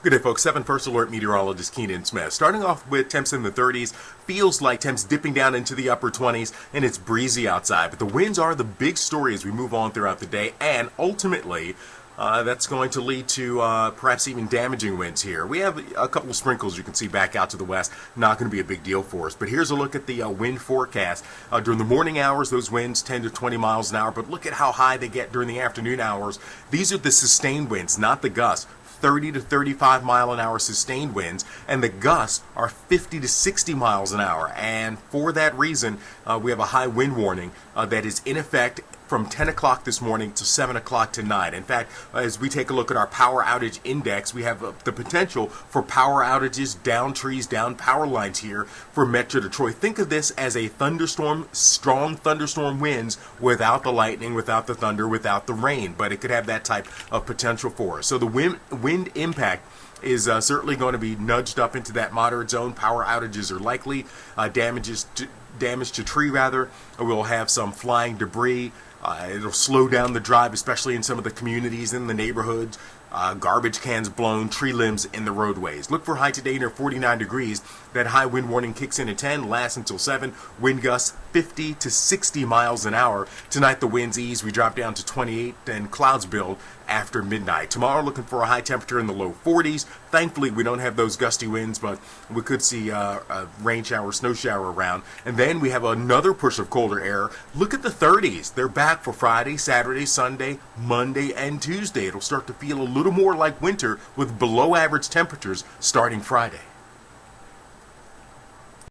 Good day, folks. 7 First Alert meteorologist Keenan Smith. Starting off with temps in the 30s, feels like temps dipping down into the upper 20s, and it's breezy outside. But the winds are the big story as we move on throughout the day, and ultimately, that's going to lead to perhaps even damaging winds here. We have a couple of sprinkles you can see back out to the west. Not going to be a big deal for us. But here's a look at the wind forecast. During the morning hours, those winds 10 to 20 miles an hour. But look at how high they get during the afternoon hours. These are the sustained winds, not the gusts. 30 to 35 mile an hour sustained winds, and the gusts are 50 to 60 miles an hour. And for that reason, we have a high wind warning that is in effect from 10 o'clock this morning to 7 o'clock tonight. In fact, as we take a look at our power outage index, we have the potential for power outages, down trees, down power lines here for Metro Detroit. Think of this as a thunderstorm, strong thunderstorm winds without the lightning, without the thunder, without the rain, but it could have that type of potential for us. So the wind impact is certainly going to be nudged up into that moderate zone. Power outages are likely. Damage to tree rather. We'll have some flying debris. It'll slow down the drive, especially in some of the communities in the neighborhoods. Garbage cans blown, tree limbs in the roadways. Look for high today near 49 degrees. That high wind warning kicks in at 10, lasts until 7. Wind gusts 50 to 60 miles an hour. Tonight the winds ease. We drop down to 28 and clouds build after midnight. Tomorrow looking for a high temperature in the low 40s. Thankfully we don't have those gusty winds, but we could see a rain shower, snow shower around. And then we have another push of colder air. Look at the 30s. They're back for Friday, Saturday, Sunday, Monday, and Tuesday. It'll start to feel a little more like winter with below average temperatures starting Friday.